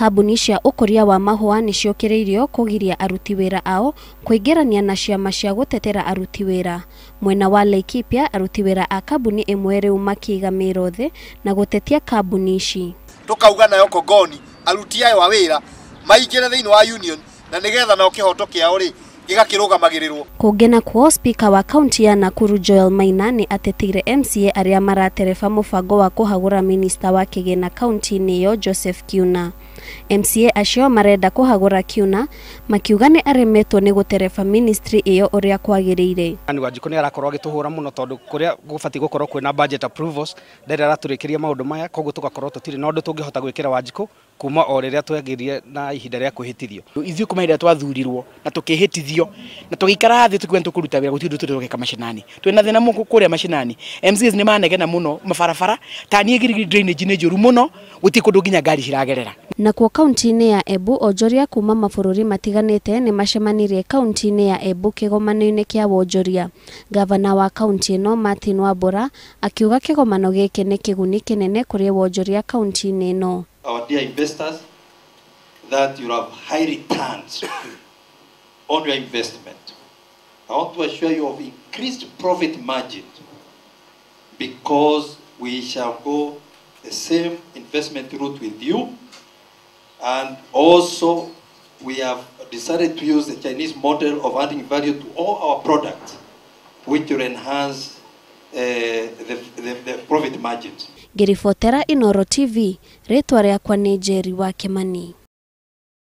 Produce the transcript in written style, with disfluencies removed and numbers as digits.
Kambuni cia ũkũria wa mahũa nĩciokĩrĩirio kũgiria aruti wĩra ao kũingĩrania na ciama cia gũtetera aruti wĩra. Mwena wa Laikipia, aruti wĩra a kambuni ĩmwe rĩu makiiga mĩro thĩ na gũtetia kambuni ici. Tukauga nayo Kongoni aruti ayo a wĩra maingĩre thĩinĩ wa union na nĩgetha nao kĩhoto kĩao rĩ gĩgakĩrũgamagĩrĩrwo. Kũngena kwa speaker wa kaunti ya Nakuru Joel Maina nĩ atetĩire MCA arĩa maratereba mũbango wa kũhagũra minista wa kĩgĩna kaunti-inĩ ĩyo Joseph Kiuna. MCA acio marenda kũhagũra Kiuna makiuga nĩ aremetwo nĩ gũtereba ministry ĩyo ũrĩa kwagĩrĩire. Ani Wanjikũ nĩ arakorwo agĩtũhũra mũno tondũ kũrĩa gũbatiĩ gũkorwo kwĩna budget approvals ndarĩ aratũrĩkĩria maũndũ maya, koguo tũgakorwo tũtirĩ na ũndũ tũngĩhota gwĩkĩra Wanjikũ kuma o rĩrĩa twegirie na ihinda rĩa kwĩhĩtithio. Ithuĩ kuma hĩndĩ twathurirwo na tũkĩhĩtithio na tũgĩikara thĩ tũkiuga tũkũruta wĩra gũtirĩ ũndũ tũreka mashinani. Twĩna thĩna mũkũ kũrĩa mashinani. MCs nĩ manegena mũno mabarabara, ta niĩ girigiri drainage nĩ njũru mũno gũtirĩ kũndũ nginya ngari ciragerera. Nakuo kaunti-inĩ ya Embu onjoria kuma mabũrũri matiganĩte nĩ macemanirie kaunti-inĩ ya Embu kĩgomano-inĩ kĩa wonjoria. Gavana wa kaunti ĩno Martin Wambura akiuga kĩgomano gĩkĩ nĩ kĩguni kĩnene kũrĩ wonjoria kaunti-inĩ ĩno. Our dear investors, that you have high returns on your investment. I want to assure you of increased profit margin because we shall go the same investment route with you, and also we have decided to use the Chinese model of adding value to all our products, which will enhance the profit margins. Ngĩribotera Inooro TV, rĩtwa rĩakwa nĩ Njeri wa Kimani.